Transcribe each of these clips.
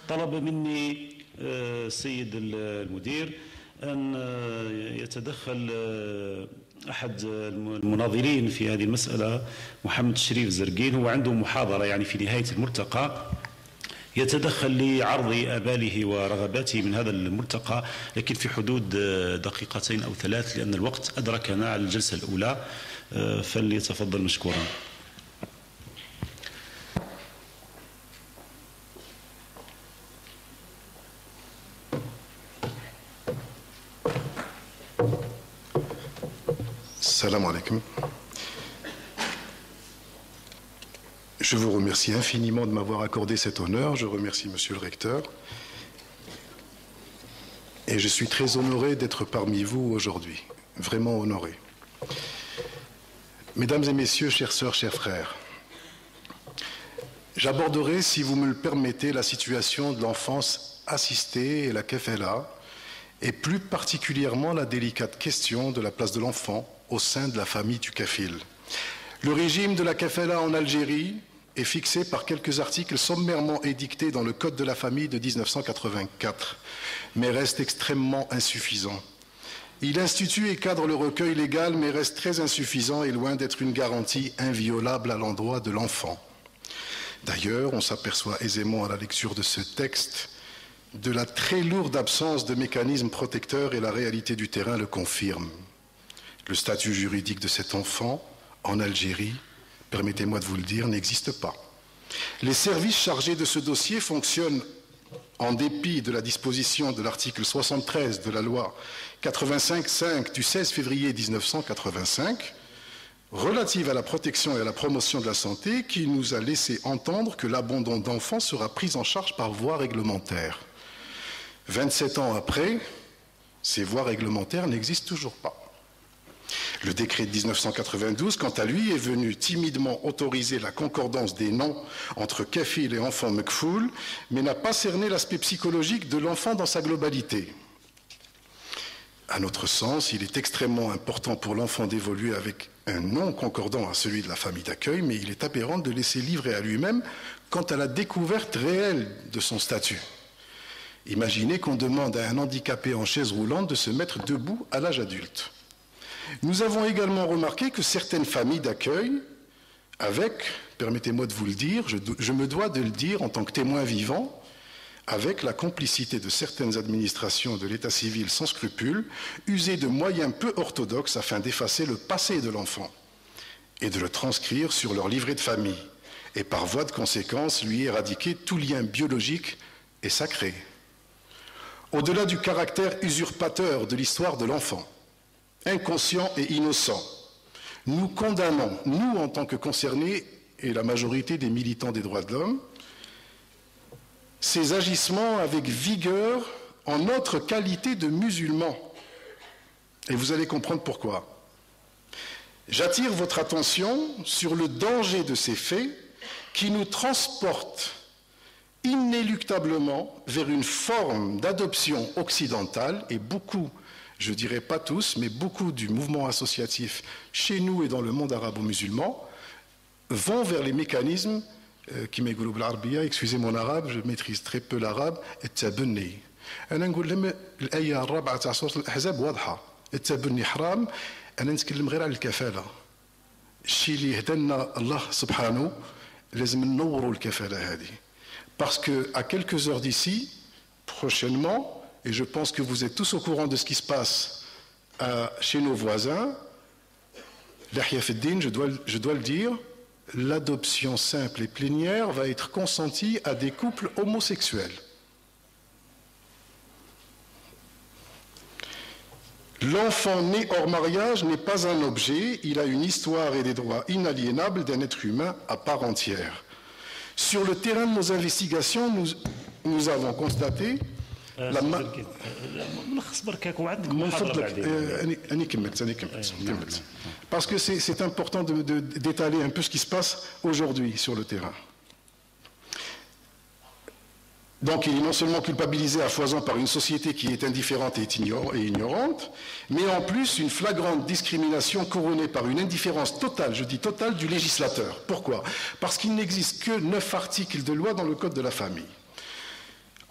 طلب مني السيد المدير أن يتدخل أحد المناظرين في هذه المسألة، محمد الشريف زرقين. هو عنده محاضرة يعني في نهاية الملتقى، يتدخل لعرض آباله ورغباته من هذا الملتقى، لكن في حدود دقيقتين أو 3 لأن الوقت أدركنا على الجلسة الأولى. فليتفضل مشكورا. Salam alaikum. Je vous remercie infiniment de m'avoir accordé cet honneur. Je remercie Monsieur le Recteur. Et je suis très honoré d'être parmi vous aujourd'hui. Vraiment honoré. Mesdames et messieurs, chères sœurs, chers frères, j'aborderai, si vous me le permettez, la situation de l'enfance assistée et la kafala, et plus particulièrement la délicate question de la place de l'enfant au sein de la famille du kafil. Le régime de la kafala en Algérie est fixé par quelques articles sommairement édictés dans le Code de la famille de 1984, mais reste extrêmement insuffisant. Il institue et cadre le recueil légal, mais reste très insuffisant et loin d'être une garantie inviolable à l'endroit de l'enfant. D'ailleurs, on s'aperçoit aisément à la lecture de ce texte de la très lourde absence de mécanismes protecteurs, et la réalité du terrain le confirme. Le statut juridique de cet enfant en Algérie, permettez-moi de vous le dire, n'existe pas. Les services chargés de ce dossier fonctionnent en dépit de la disposition de l'article 73 de la loi 85-5 du 16 février 1985, relative à la protection et à la promotion de la santé, qui nous a laissé entendre que l'abandon d'enfants sera pris en charge par voie réglementaire. 27 ans après, ces voies réglementaires n'existent toujours pas. Le décret de 1992, quant à lui, est venu timidement autoriser la concordance des noms entre kafil et enfant mekfoul, mais n'a pas cerné l'aspect psychologique de l'enfant dans sa globalité. À notre sens, il est extrêmement important pour l'enfant d'évoluer avec un nom concordant à celui de la famille d'accueil, mais il est aberrant de laisser livrer à lui-même quant à la découverte réelle de son statut. Imaginez qu'on demande à un handicapé en chaise roulante de se mettre debout à l'âge adulte. Nous avons également remarqué que certaines familles d'accueil, avec, permettez-moi de vous le dire, je me dois de le dire en tant que témoin vivant, avec la complicité de certaines administrations de l'état civil sans scrupules, usaient de moyens peu orthodoxes afin d'effacer le passé de l'enfant et de le transcrire sur leur livret de famille, et par voie de conséquence lui éradiquer tout lien biologique et sacré. Au-delà du caractère usurpateur de l'histoire de l'enfant, inconscient et innocent, nous condamnons, nous en tant que concernés et la majorité des militants des droits de l'homme, ces agissements avec vigueur en notre qualité de musulmans. Et vous allez comprendre pourquoi. J'attire votre attention sur le danger de ces faits qui nous transportent inéluctablement vers une forme d'adoption occidentale, et beaucoup, je dirais pas tous, mais beaucoup du mouvement associatif chez nous et dans le monde arabo-musulman vont vers les mécanismes qui m'égoulou بالعربية, excusez mon arabe, je maîtrise très peu l'arabe, التبني. أنا نقول لهم الآية الرابعة تاع سورة الأحزاب واضحة، التبني حرام. أنا نتكلم غير على الكفالة. الشيء اللي هدانا الله سبحانه لازم ننوروا الكفالة هذه. Parce qu'à quelques heures d'ici, prochainement, et je pense que vous êtes tous au courant de ce qui se passe chez nos voisins, l'Ihya Fiddin, je dois le dire, l'adoption simple et plénière va être consentie à des couples homosexuels. L'enfant né hors mariage n'est pas un objet, il a une histoire et des droits inaliénables d'un être humain à part entière. Sur le terrain de nos investigations, nous avons constaté parce que c'est important d'étaler un peu ce qui se passe aujourd'hui sur le terrain. Donc il est non seulement culpabilisé à foison par une société qui est indifférente et ignorante, mais en plus une flagrante discrimination couronnée par une indifférence totale, je dis totale, du législateur. Pourquoi? Parce qu'il n'existe que 9 articles de loi dans le Code de la famille.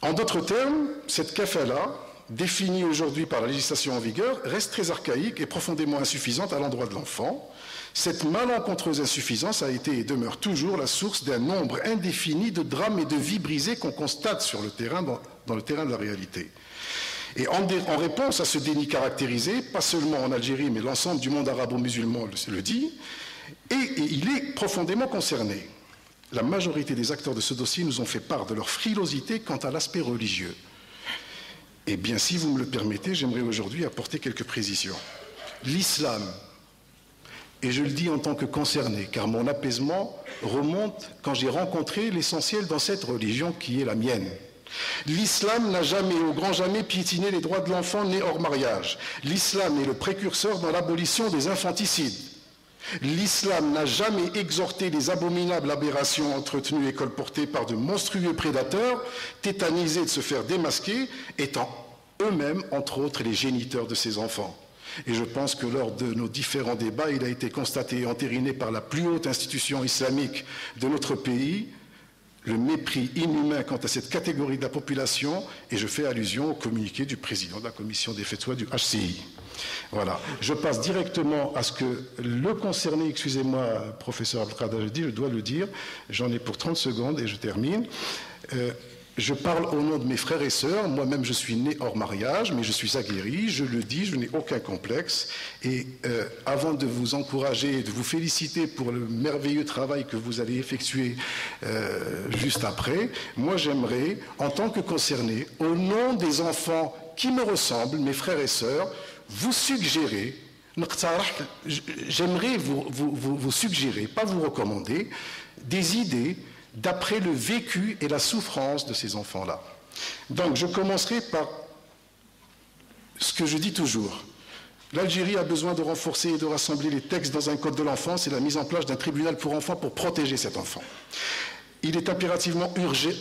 En d'autres termes, cette kafala, définie aujourd'hui par la législation en vigueur, reste très archaïque et profondément insuffisante à l'endroit de l'enfant. Cette malencontreuse insuffisance a été et demeure toujours la source d'un nombre indéfini de drames et de vies brisées qu'on constate sur le terrain, dans le terrain de la réalité. Et en réponse à ce déni caractérisé, pas seulement en Algérie, mais l'ensemble du monde arabo-musulman le dit, et il est profondément concerné. La majorité des acteurs de ce dossier nous ont fait part de leur frilosité quant à l'aspect religieux. Eh bien, si vous me le permettez, j'aimerais aujourd'hui apporter quelques précisions. L'islam, et je le dis en tant que concerné, car mon apaisement remonte quand j'ai rencontré l'essentiel dans cette religion qui est la mienne. L'islam n'a jamais, au grand jamais, piétiné les droits de l'enfant né hors mariage. L'islam est le précurseur dans l'abolition des infanticides. L'islam n'a jamais exhorté les abominables aberrations entretenues et colportées par de monstrueux prédateurs, tétanisés de se faire démasquer, étant eux-mêmes, entre autres, les géniteurs de ces enfants. Et je pense que lors de nos différents débats, il a été constaté et entériné par la plus haute institution islamique de notre pays, le mépris inhumain quant à cette catégorie de la population, et je fais allusion au communiqué du président de la commission des Fetwa du HCI. Voilà. Je passe directement à ce que le concerné, excusez-moi, professeur Abdelkader, je dois le dire, j'en ai pour 30 secondes et je termine. Je parle au nom de mes frères et sœurs. Moi-même, je suis né hors mariage, mais je suis aguerri. Je le dis, je n'ai aucun complexe. Et avant de vous encourager et de vous féliciter pour le merveilleux travail que vous allez effectuer juste après, moi, j'aimerais, en tant que concerné, au nom des enfants qui me ressemblent, mes frères et sœurs, vous suggérer, j'aimerais vous suggérer, pas vous recommander, des idées d'après le vécu et la souffrance de ces enfants-là. Donc, je commencerai par ce que je dis toujours. L'Algérie a besoin de renforcer et de rassembler les textes dans un code de l'enfance et la mise en place d'un tribunal pour enfants pour protéger cet enfant. Il est impérativement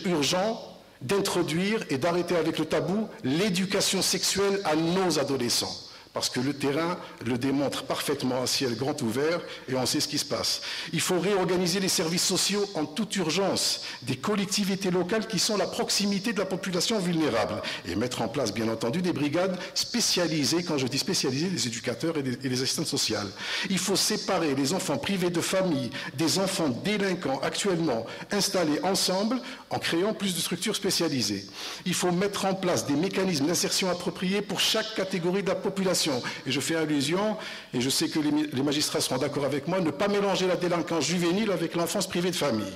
urgent d'introduire et d'arrêter avec le tabou l'éducation sexuelle à nos adolescents. Parce que le terrain le démontre parfaitement à ciel grand ouvert et on sait ce qui se passe. Il faut réorganiser les services sociaux en toute urgence des collectivités locales qui sont la proximité de la population vulnérable et mettre en place, bien entendu, des brigades spécialisées, quand je dis spécialisées, des éducateurs et des assistantes sociales. Il faut séparer les enfants privés de famille des enfants délinquants actuellement installés ensemble en créant plus de structures spécialisées. Il faut mettre en place des mécanismes d'insertion appropriés pour chaque catégorie de la population. Et je fais allusion, et je sais que les magistrats seront d'accord avec moi, ne pas mélanger la délinquance juvénile avec l'enfance privée de famille.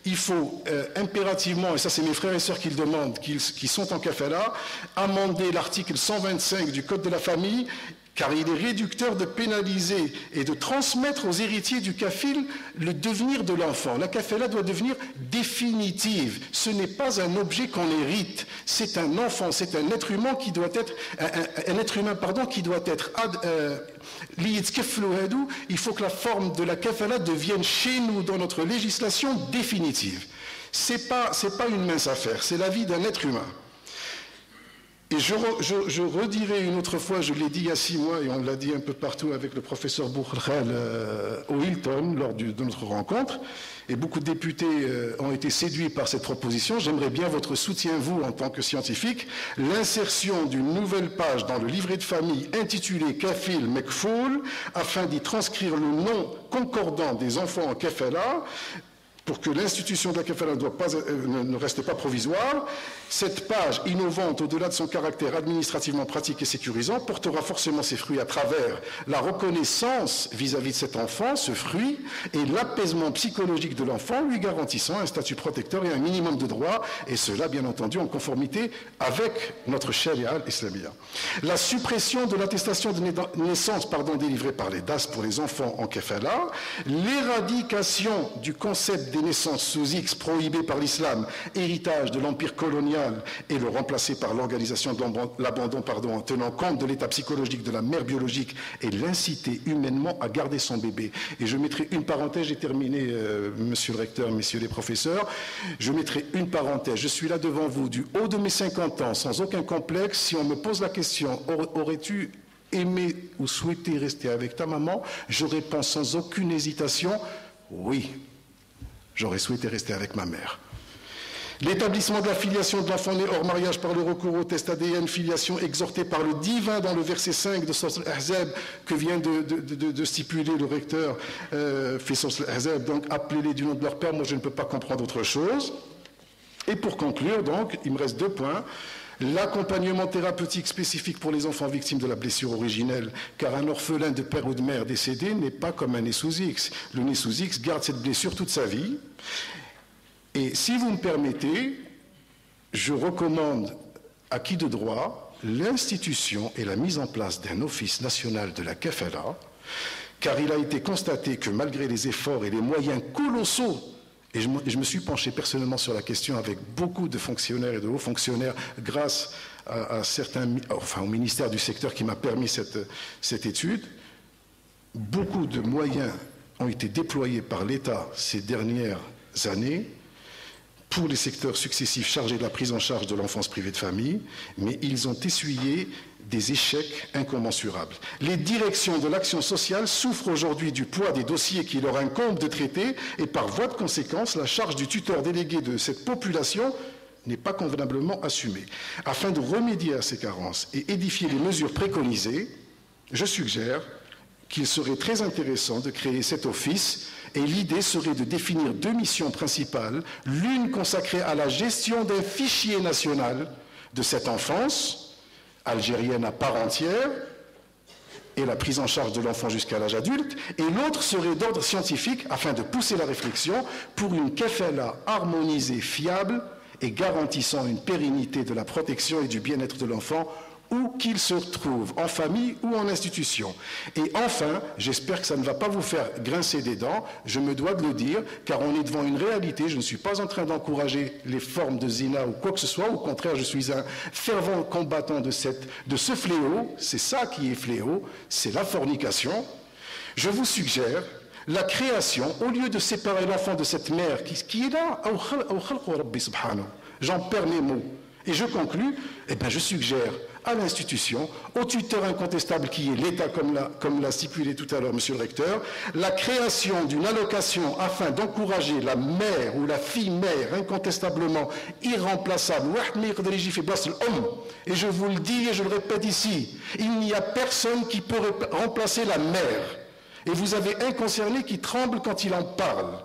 Il faut impérativement, et ça c'est mes frères et sœurs qui le demandent, qui sont en kafala, amender l'article 125 du Code de la famille, car il est réducteur de pénaliser et de transmettre aux héritiers du kafil le devenir de l'enfant. La kafala doit devenir définitive. Ce n'est pas un objet qu'on hérite. C'est un enfant, c'est un être humain qui doit être, il faut que la forme de la kafala devienne chez nous, dans notre législation, définitive. C'est pas une mince affaire, c'est la vie d'un être humain. Et je redirai une autre fois, je l'ai dit il y a 6 mois, et on l'a dit un peu partout avec le professeur Bourkhal au Hilton, lors de notre rencontre, et beaucoup de députés ont été séduits par cette proposition. J'aimerais bien votre soutien, vous, en tant que scientifique, l'insertion d'une nouvelle page dans le livret de famille intitulé Kafil Mekfoul, afin d'y transcrire le nom concordant des enfants en kafala, pour que l'institution de la kafala ne reste pas provisoire. Cette page innovante, au-delà de son caractère administrativement pratique et sécurisant, portera forcément ses fruits à travers la reconnaissance vis-à-vis de cet enfant, ce fruit, et l'apaisement psychologique de l'enfant, lui garantissant un statut protecteur et un minimum de droits, et cela, bien entendu, en conformité avec notre charia islamia. La suppression de l'attestation de naissance délivrée par les DAS pour les enfants en kafala, l'éradication du concept des naissances sous X prohibées par l'islam, héritage de l'empire colonial, et le remplacer par l'organisation de l'abandon en tenant compte de l'état psychologique de la mère biologique et l'inciter humainement à garder son bébé. Et je mettrai une parenthèse, j'ai terminé, monsieur le recteur, messieurs les professeurs, je mettrai une parenthèse. Je suis là devant vous du haut de mes 50 ans, sans aucun complexe. Si on me pose la question, aurais-tu aimé ou souhaité rester avec ta maman? Je réponds sans aucune hésitation, oui. J'aurais souhaité rester avec ma mère. L'établissement de la filiation de l'enfant né hors mariage par le recours au test ADN, filiation exhortée par le divin dans le verset 5 de Sourate Al-Ahzab que vient de stipuler le recteur fait Sourate Al-Ahzab, donc appelez-les du nom de leur père, moi je ne peux pas comprendre autre chose. Et pour conclure, donc, il me reste 2 points. L'accompagnement thérapeutique spécifique pour les enfants victimes de la blessure originelle, car un orphelin de père ou de mère décédé n'est pas comme un né sous X. Le né sous X garde cette blessure toute sa vie. Et si vous me permettez, je recommande à qui de droit l'institution et la mise en place d'un office national de la kafala, car il a été constaté que malgré les efforts et les moyens colossaux, et je me suis penché personnellement sur la question avec beaucoup de fonctionnaires et de hauts fonctionnaires grâce à certains, enfin au ministère du secteur qui m'a permis cette étude, beaucoup de moyens ont été déployés par l'État ces dernières années pour les secteurs successifs chargés de la prise en charge de l'enfance privée de famille, mais ils ont essuyé des échecs incommensurables. Les directions de l'action sociale souffrent aujourd'hui du poids des dossiers qui leur incombent de traiter et par voie de conséquence, la charge du tuteur délégué de cette population n'est pas convenablement assumée. Afin de remédier à ces carences et édifier les mesures préconisées, je suggère qu'il serait très intéressant de créer cet office et l'idée serait de définir 2 missions principales, l'une consacrée à la gestion d'un fichier national de cette enfance algérienne à part entière et la prise en charge de l'enfant jusqu'à l'âge adulte, et l'autre serait d'ordre scientifique afin de pousser la réflexion pour une kafala harmonisée, fiable et garantissant une pérennité de la protection et du bien-être de l'enfant où qu'il se trouve, en famille ou en institution. Et enfin, j'espère que ça ne va pas vous faire grincer des dents, je me dois de le dire, car on est devant une réalité, je ne suis pas en train d'encourager les formes de zina ou quoi que ce soit, au contraire, je suis un fervent combattant de ce fléau, c'est ça qui est fléau, c'est la fornication. Je vous suggère la création, au lieu de séparer l'enfant de cette mère qui est là, j'en perds mes mots, et je conclus, eh bien je suggère à l'institution, au tuteur incontestable qui est l'État, comme l'a stipulé tout à l'heure Monsieur le recteur, la création d'une allocation afin d'encourager la mère ou la fille-mère incontestablement irremplaçable. Et je vous le dis et je le répète ici, il n'y a personne qui peut remplacer la mère. Et vous avez un concerné qui tremble quand il en parle.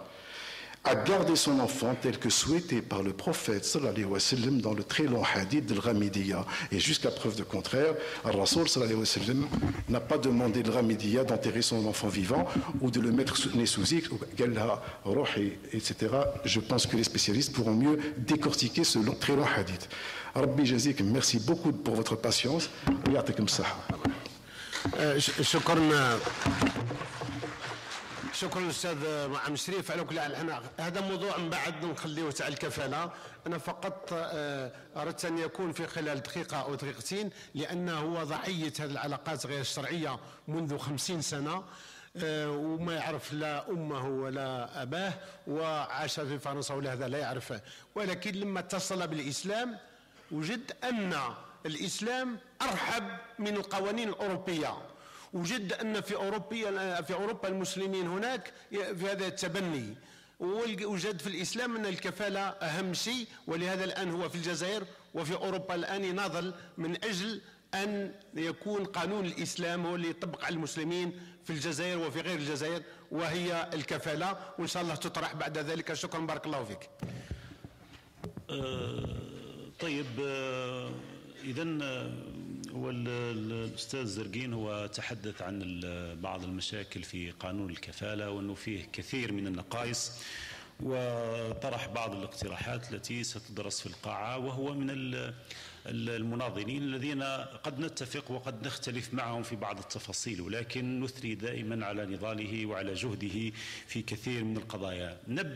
À garder son enfant tel que souhaité par le prophète sallallahu alayhi wa sallam dans le très long hadith de l'Ghamidiyya. Et jusqu'à preuve de contraire, Al-Rasoul sallallahu alayhi wa sallam n'a pas demandé de l'Ghamidiyya d'enterrer son enfant vivant ou de le mettre né sous X, etc. Je pense que les spécialistes pourront mieux décortiquer ce très long hadith. Rabbi Jazik, merci beaucoup pour votre patience. شكرا استاذ معم شريف. على كل حال هذا موضوع من بعد نخليه تاع الكفاله. انا فقط اردت ان يكون في خلال دقيقه او دقيقتين، لانه هو ضحيه هذه العلاقات غير الشرعيه منذ 50 سنه، وما يعرف لا امه ولا اباه، وعاش في فرنسا ولهذا لا يعرفه. ولكن لما اتصل بالاسلام وجد ان الاسلام ارحب من القوانين الاوروبيه، وجد أن في أوروبا المسلمين هناك في هذا التبني، وجد في الإسلام أن الكفالة أهم شيء. ولهذا الآن هو في الجزائر وفي أوروبا الآن يناضل من أجل أن يكون قانون الإسلام هو اللي يطبق على المسلمين في الجزائر وفي غير الجزائر، وهي الكفالة، وإن شاء الله تطرح بعد ذلك. شكرا، بارك الله فيك. طيب، إذا هو الأستاذ زرقين هو تحدث عن بعض المشاكل في قانون الكفالة، وأنه فيه كثير من النقائص، وطرح بعض الاقتراحات التي ستدرس في القاعة، وهو من المناضلين الذين قد نتفق وقد نختلف معهم في بعض التفاصيل، ولكن نثني دائما على نضاله وعلى جهده في كثير من القضايا. نبدأ